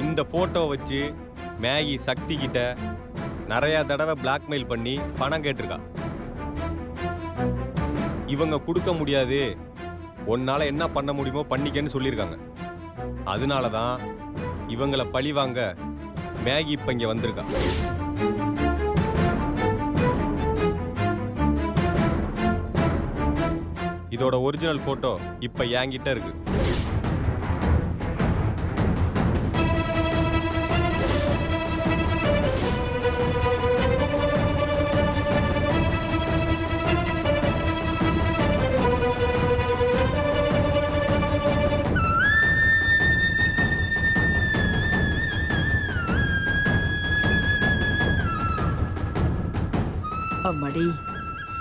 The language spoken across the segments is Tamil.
இந்த போட்டோ வச்சு மேகி சக்தி கிட்ட நிறைய தடவை பிளாக்மெயில் பண்ணி பணம் கேட்டிருக்கா. இவங்க கொடுக்க முடியாது, உன்னால என்ன பண்ண முடியுமோ பண்ணிக்கன்னு சொல்லியிருக்காங்க. அதனால தான் இவங்களை பழி வாங்க மேகி இப்ப இங்க வந்திருக்கா. இதோட ஒரிஜினல் போட்டோ இப்ப என்கிட்ட இருக்கு. அம்மாடி,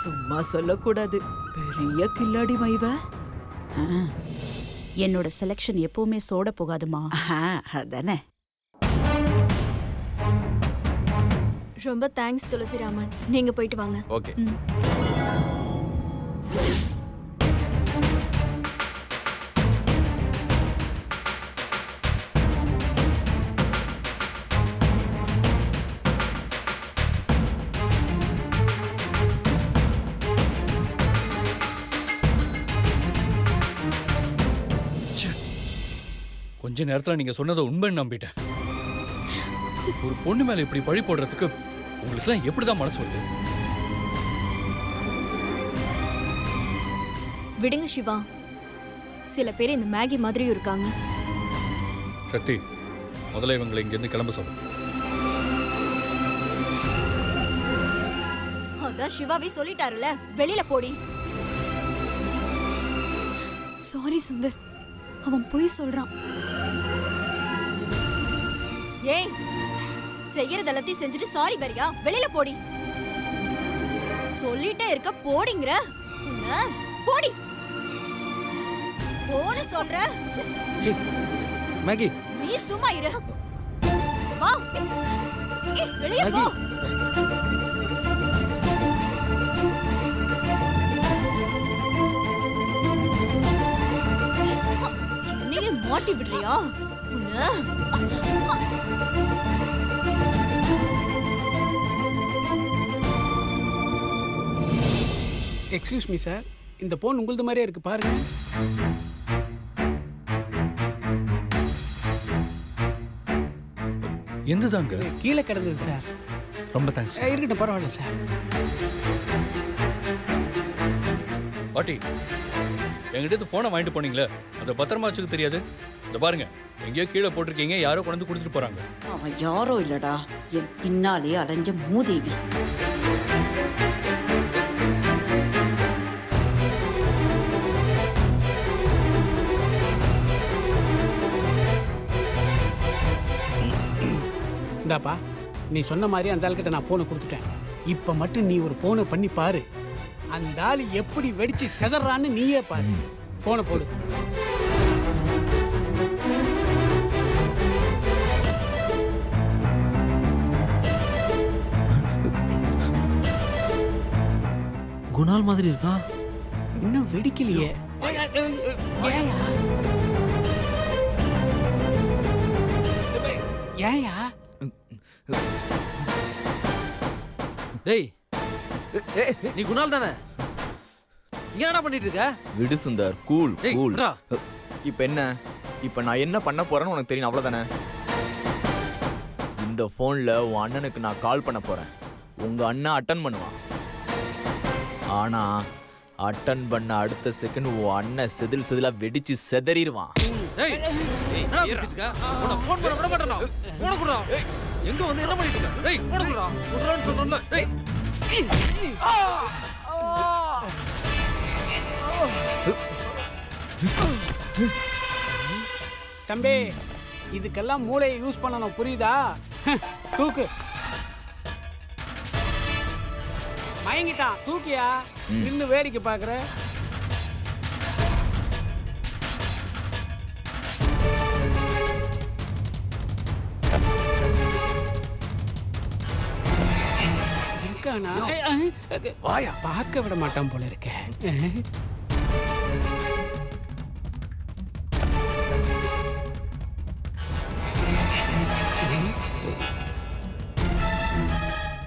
சும்மா சொல்லக்கூடாது, பெரிய கில்லாடி மைவ. என்னோட செலக்ஷன் எப்பவுமே சோட போகாதுமா. அதானே. ரொம்ப தேங்க்ஸ் துளசிராமன், நீங்க போயிட்டு வாங்க. ஓகே. கொஞ்ச நேரத்துல நீங்க சொன்னதை உண்மைன்னு நம்பிட்டேன். ஒரு பொண்ணு மேல இப்படி பழி போடுறதுக்கு உங்களுக்கு எல்லாம் எப்படிதான் மனசு வருது? விடுங்க சிவா, சில பேர் இந்த மேகி மாதிரியும் இருக்காங்க. சக்தி, முதல்ல இவங்களை இங்க இருந்து கிளம்ப சொல்லு. அதான் சிவாவே சொல்லிட்டாருல, வெளியில போடி. சாரி சுந்தர், அவன் போய் சொல்றான். ஏய், செய்யறதெல்லாத்தையும் செஞ்சுட்டு சாரி வரியா? வெளியில போடி. சொல்லிட்டே இருக்க போடிங்கற. போடி. போன்னு சொல்ற. மேகி, நீ சும்மா இரு. வா, வெளிய போ. நீ மாட்டி விடுறியா? எக்ஸ்கியூஸ் மீ சார், இந்த போன் உங்களது மாதிரியே இருக்கு பாருங்க. எந்ததாங்க? கீழே கிடந்தது சார். ரொம்ப தேங்க்ஸ். இருக்கட்டும், பரவாயில்ல சார். பாட்டி, என்கிட்ட போனை வாங்கிட்டு போனீங்களே, அதை பத்திரமா வச்சுக்க தெரியாது? இந்த பாருங்க, எங்கேயோ கீழே போட்டிருக்கீங்க, யாரோ கொண்டு கொடுத்துட்டு போறாங்க. அவன் யாரோ இல்லடா, என் பின்னாலே அலைஞ்ச மூதேவி. இந்தாப்பா, நீ சொன்ன மாதிரி அந்த ஆள்கிட்ட நான் போனை கொடுத்துட்டேன். இப்ப மட்டும் நீ ஒரு போனை பண்ணி பாரு, அந்த ஆள் எப்படி வெடிச்சு செதறான்னு நீயே பாரு. போனை போடு. குணால் மாதிரி இருக்கா? இன்னும் வெடிக்கலையே. ஏயா? டேய், நீ குணால் தானே? இங்க என்ன பண்ணிட்டு இருக்க? விடு சுந்தர், கூல் டேய், கூல். விட்றா. இப்போ என்ன? இப்போ நான் என்ன பண்ண போறேன்னு உனக்கு தெரியும், அவ்வளவுதானே? இந்த போன்ல உன் அண்ணனுக்கு நான் கால் பண்ண போறேன். உங்க அண்ணன் அட்டன் பண்ணுவான். ஆனா அட்டன் பண்ண அடுத்த செகண்ட் உன் அண்ணன் செதில் செதிலா வெடிச்சு செதறிடுவான். டேய், என்னடா பேசிட்டு இருக்க? உன்னை ஃபோன் பண்ண விட மாட்டேனா? போன குடுடா. எங்க வந்து என்ன பண்ணிட்டு இருக்க? டேய், போன குடுடா. குடுறான்னு சொல்றேன்ல. டேய். தம்பி, இதுக்கெல்லாம் மூளையை யூஸ் பண்ணணும், புரியுதா? தூக்கு. மயங்கிட்டான், தூக்கியா. நின்னு வேடிக்கை பாக்குற. இருக்கானா? வாயா, பார்க்க விட மாட்டான் போல இருக்க.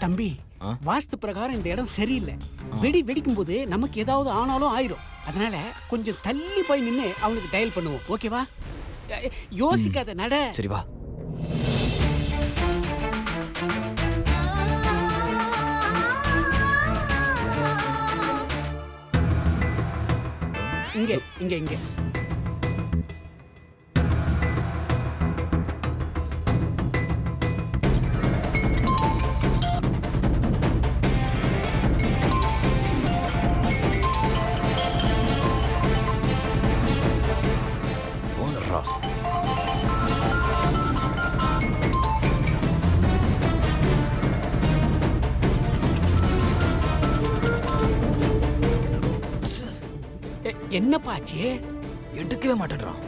தம்பி ஆ? வாஸ்து பிரகாரம் இந்த இடம் சரியில்லை. வெடிக்கும் போது நமக்கு ஏதாவது ஆனாலும் ஆயிரும். அதனால கொஞ்சம் தள்ளி போய் நின்று அவனுக்கு டயல் பண்ணுவோம். ஓகேவா? யோசிக்காத நட. சரி வா. இங்க இங்க இங்க என்னப்பா ஆச்சு? எடுக்கவே மாட்டேன்றான்.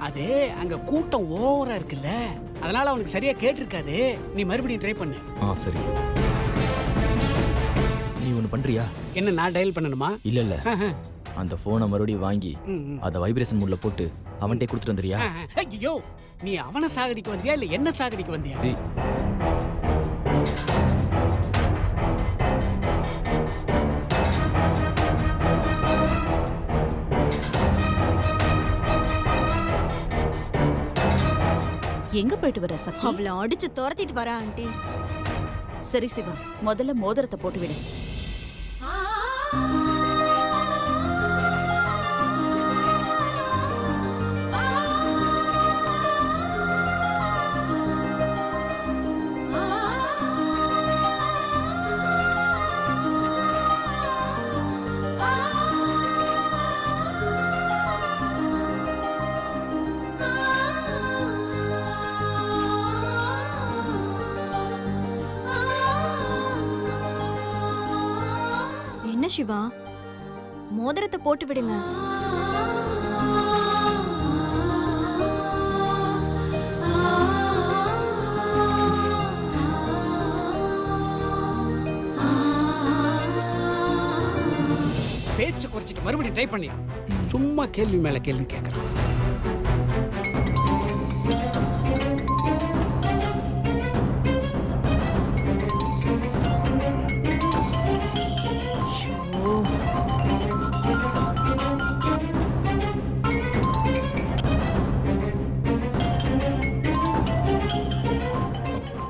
அது அங்க கூட்டம் ஓவரா இருக்குல்ல, அதனால அவனுக்கு சரியா கேட்டிருக்காது. நீ மறுபடியும் ட்ரை பண்ணு. சரி. நீ ஒன்று பண்றியா? என்ன, நான் டயல் பண்ணணுமா? இல்ல இல்ல, அந்த போனை மறுபடியும் வாங்கி அதை வைப்ரேஷன் மூட்ல போட்டு அவன்கிட்ட கொடுத்துட்டு வந்துறியா? ஐயோ, நீ அவனை சாகடிக்க வந்தியா இல்ல என்ன சாகடிக்க வந்தியா? ஏய், எங்க போயிட்டு வர சக்தி? அவளை அடிச்சு துரத்திட்டு வரா ஆண்டி. சரி சிவா, முதல்ல மோதிரத்தை போட்டு விடு. என்ன சிவா, மோதிரத்தை போட்டு விடுங்க. பேச்சு குறைச்சிட்டு மறுபடியும் ட்ரை பண்ணியா? சும்மா கேள்வி மேல கேள்வி கேட்கறான்.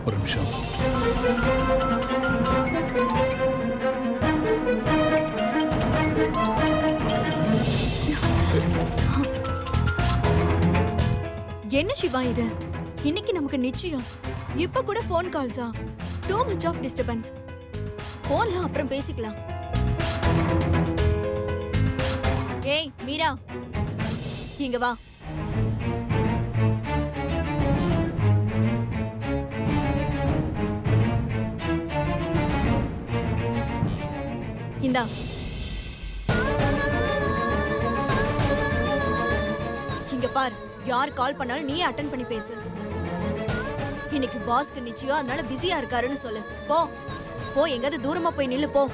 ஒரு நிமிஷம். என்ன சிவா இது? இன்னைக்கு நமக்கு நிச்சயம். இப்ப கூட ஃபோன் கால்ஸா? Too much of disturbance. போன்ல அப்புறம் பேசிக்கலாம். ஏய் மீரா, இங்க வா. இந்தா. இங்க பார், யார் கால் பண்ணாலும் நீ அட்டெண்ட் பண்ணி பேசு. இன்னைக்கு பாஸ்க்கு நிச்சயம், அதனால பிஸியா இருக்காருன்னு சொல்லு. போ போ, எங்காவது தூரமா போய் நில்லு போ.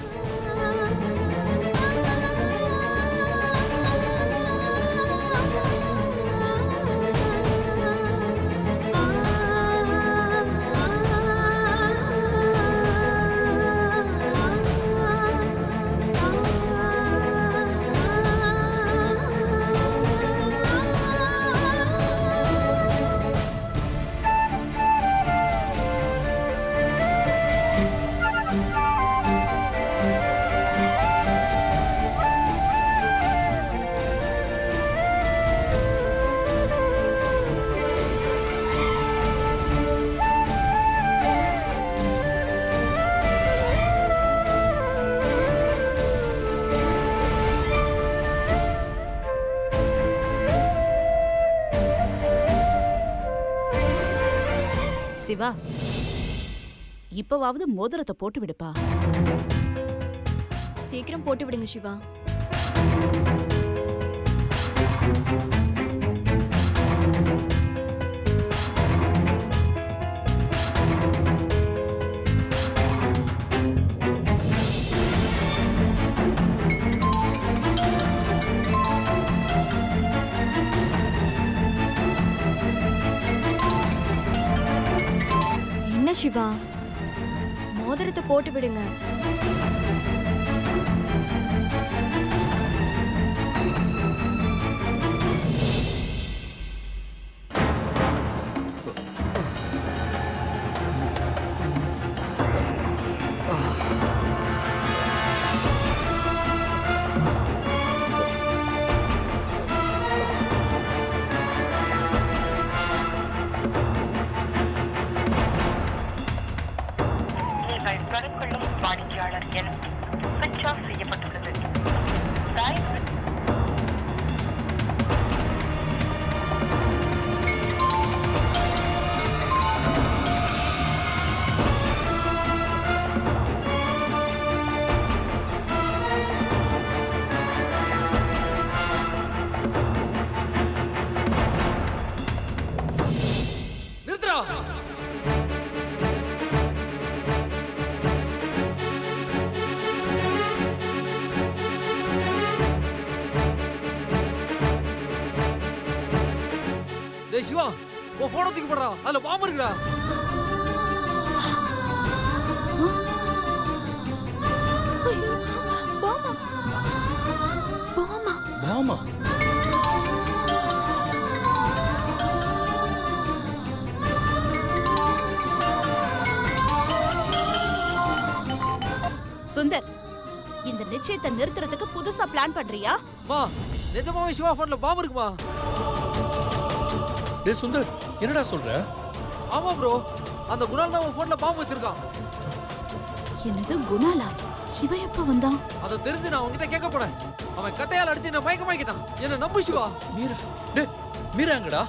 சிவா, இப்பவாவது மோதிரத்தை போட்டு விடுப்பா. சீக்கிரம் போட்டு விடுங்க சிவா. சிவா, மோதிரத்தை போட்டு விடுங்க. நீங்கள் தொடர்புகொள்ளும் வாடிக்கையாளர் எண் சுவிட்ச் ஆஃப் செய்யப்பட்டுள்ளது. தயவு நிறுத்துடா. டேய் சிவா, உன் போனை தூக்கி போடுறா. அதுல பாம்பு இருக்குடா. பாமா சுந்தர், இந்த நிச்சயத்தை நிறுத்துறதுக்கு புதுசா பிளான் பண்றியா? மா, நிஜமாவே சிவா போன்ல பாம்பு இருக்குமா? டேய் சுந்தர், என்னடா சொல்ற? ஆமா ப்ரோ, அந்த குணால் தான் உன் போன்ல பாம்பு வச்சிருக்கான். என்னது குணாலா? இவன் எப்ப வந்தான்? அதை தெரிஞ்சு நான் உன்கிட்ட கேட்க போனேன். அவன் கட்டையால் அடிச்சு என்ன மயக்கமாக்கிட்டான். என்ன நம்பு சிவா. மீரா, டேய் மீரா எங்கடா?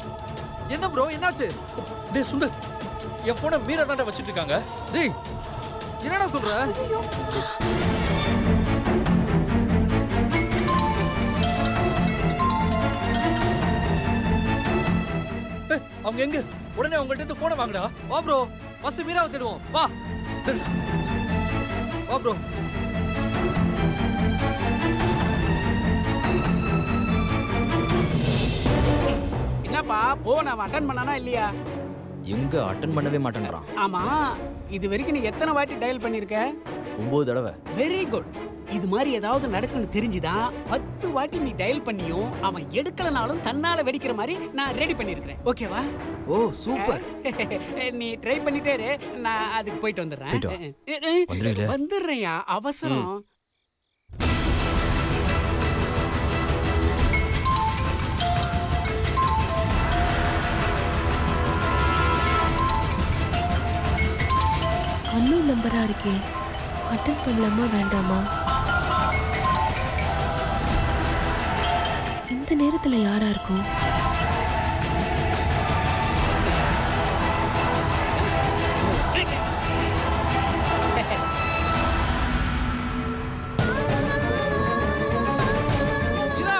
என்ன ப்ரோ, என்னாச்சு? டேய் சுந்தர், என் போனை மீரா தாண்டா வச்சிட்டு இருக்காங்க. டேய் என்னடா சொல்ற? டேய், அவங்க எங்க? உடனே அவங்கள்ட்ட இருந்து போனை வாங்கடா. வா ப்ரோ, ஃபர்ஸ்ட் மீராவை தேடுவோம். வா. சரி. வா ப்ரோ. என்னப்பா போன் அவன் அட்டன் பண்ணானா இல்லையா? எங்க அட்டன் பண்ணவே மாட்டேன்றான். ஆமா, இது வரைக்கும் நீ எத்தனை வாட்டி டயல் பண்ணிருக்க? 9 தடவை. Very good. இது மாதிரி ஏதாவது நடக்குன்னு தெரிஞ்சுதான் 10 வாட்டி நீ டயல் பண்ணியும் அவன் எடுக்கலனாலும் தன்னால வெடிக்கிற மாதிரி நான் ரெடி பண்ணிருக்கிறேன். ஓகேவா? ஓ சூப்பர். நீ ட்ரை பண்ணிட்டே இரு, நான் அதுக்கு போயிட்டு போயிட்டு வா. வந்துடுறேன். வந்துடுறீங்களே? வந்துடுறேன்யா, அவசரம். அன்னோன் நம்பரா இருக்கே, அட்டன் பண்ணலாமா வேண்டாமா? இந்த நேரத்துல யாரா இருக்கும்? மீரா,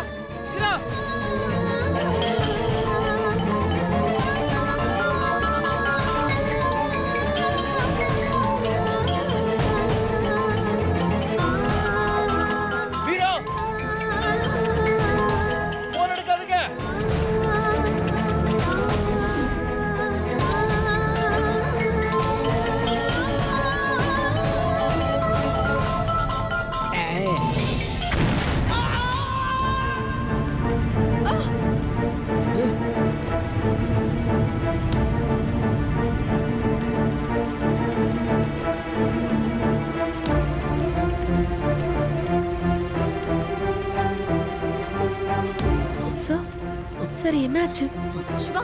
மீரா. மீரா, போன் எடுக்காதீங்க. சார், சரி என்னாச்சு? சிவா,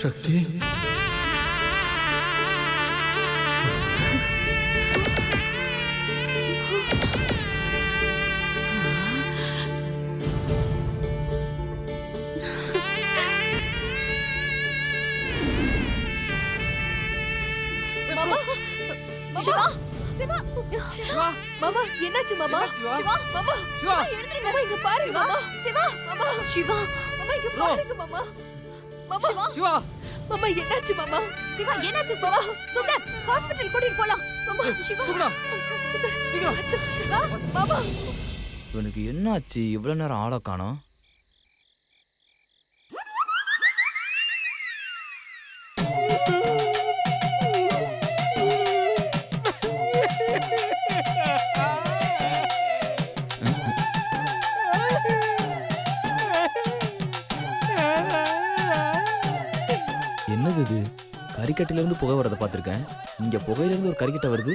சக்தி மாமா சிவா சிவா மாமா என்னாச்சு மாமா சிவா மாமா சிவா எழுந்திரு மாமா இங்க பாருங்க மாமா சிவா மாமா சிவா மாமா இங்க பாருங்க மாமா மாமா சிவா மாமா என்னாச்சு மாமா சிவா என்னாச்சு சிவா சுந்தர் ஹாஸ்பிடல் கூட்டிட்டு போலாம் மாமா சிவா சீக்கிரம் சிவா மாமா இவனுக்கு என்னாச்சு இவ்வளவு நேரம் ஆளை காணோம்? என்னது இது? கறிக்கட்டில இருந்து புகை வரத பாத்திருக்கேன். இங்க புகையில இருந்து ஒரு கறிக்கட்டை வருது.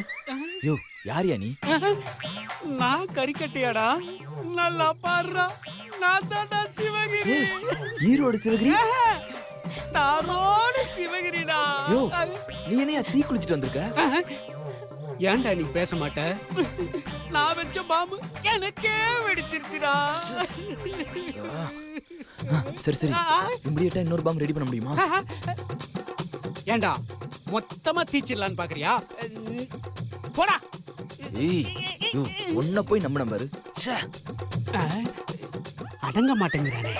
யோ யாரியா நீ? நான் கறிக்கட்டையாடா? நல்லா பாடுறா. நான் தான் சிவகிரி. ஈரோடு சிவகிரி? நானோட சிவகிரிடா. யோ நீ என்னையா தீ குளிச்சிட்டு வந்திருக்க? ஏன்டா நீ பேச மாட்ட? நான் வச்ச பாம்பு எனக்கே வெடிச்சிருச்சுடா. சரி சரி இம்மிடியேட்டா இன்னொரு பாம்பு ரெடி பண்ண முடியுமா? ஏன்டா மொத்தமா தீச்சிடலான்னு பாக்குறியா? போடா. ஏய் யோ ஒன்ன போய் நம்பின பாரு. ச்சே அடங்க மாட்டேங்கிறானே.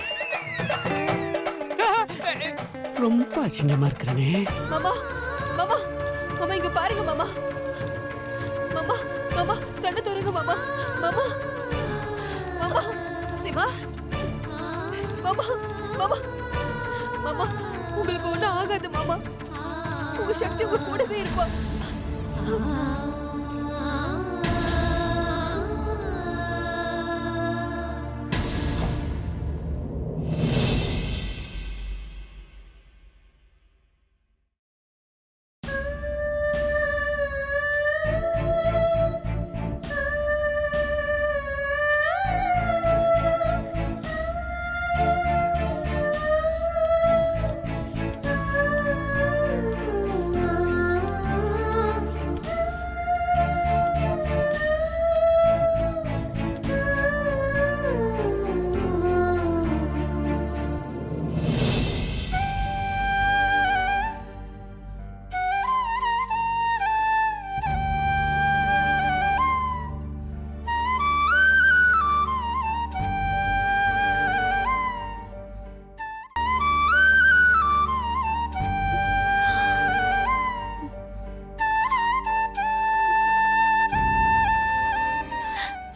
ரொம்ப அசிங்கமா இருக்கிறானே. மாமா மாமா மாமா இங்க பாருங்க மாமா மாமா மாமா கண்ணு தோறுங்க மாமா மாமா மாமா சிவா மாமா மாமா மாமா உங்களுக்கு ஒண்ணும் ஆகாது மாமா. உங்க சக்தி உங்க கூடவே இருப்பா.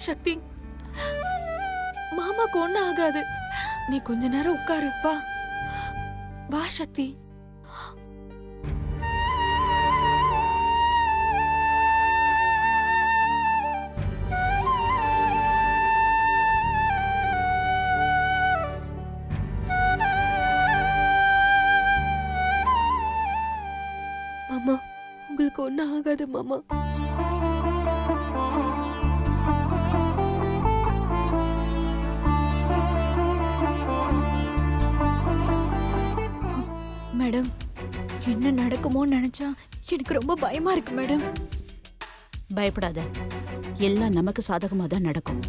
சக்தி மாமாக்கு ஒன்னும் ஆகாது. நீ கொஞ்ச நேரம் உட்காரு. வா வா சக்தி. மாமா உங்களுக்கு ஒன்னும் ஆகாது மாமா. மேடம் என்ன நடக்குமோன்னு நினைச்சா எனக்கு ரொம்ப பயமா இருக்கு மேடம். பயப்படாத, எல்லாம் நமக்கு சாதகமா தான் நடக்கும்.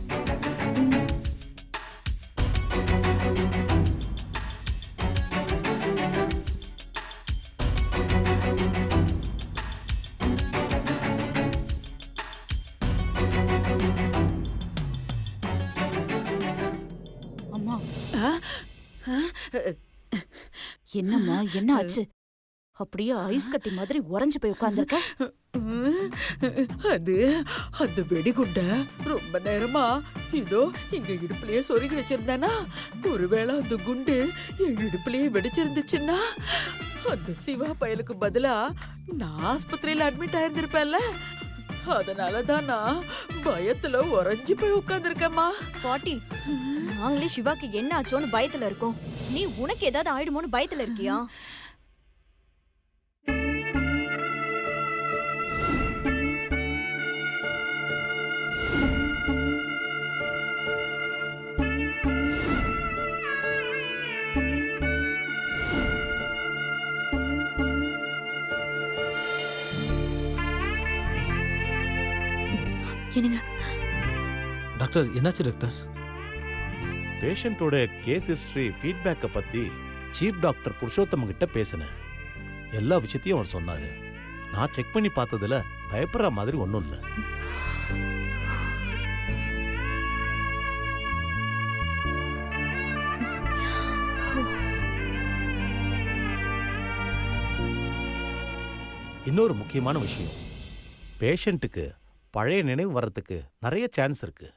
அம்மா என்னம்மா என்ன ஆச்சு? அப்படியே ஐஸ் கட்டி மாதிரி உறைஞ்சு போய் உட்கார்ந்திருக்க. அது அந்த வெடிகுண்ட ரொம்ப நேரமா இதோ இங்க இடுப்புலயே சொருகி வச்சிருந்தேனா, ஒருவேளை அந்த குண்டு என் இடுப்புலயே வெடிச்சிருந்துச்சுன்னா அந்த சிவா பயலுக்கு பதிலா நான் ஆஸ்பத்திரியில அட்மிட் ஆயிருந்திருப்பேன்ல. அதனாலதான் நான் பயத்துல உறைஞ்சு போய் உட்கார்ந்துருக்கேம்மா. பாட்டி நாங்களே சிவாக்கு என்ன ஆச்சோன்னு பயத்துல இருக்கோம். நீ உனக்கு ஏதாவது ஆயிடுமோன்னு பயத்துல இருக்கியா? என்னங்க டாக்டர் என்னாச்சு டாக்டர்? பேஷண்ட்டோட கேஸ் ஹிஸ்டரி ஃபீட்பேக்கை பற்றி சீஃப் டாக்டர் புருஷோத்தம கிட்ட பேசினேன். எல்லா விஷயத்தையும் அவர் சொன்னார். நான் செக் பண்ணி பார்த்ததுல பயப்படுற மாதிரி ஒன்றும் இல்லை. இன்னொரு முக்கியமான விஷயம், பேஷண்ட்டுக்கு பழைய நினைவு வர்றதுக்கு நிறைய சான்ஸ் இருக்கு.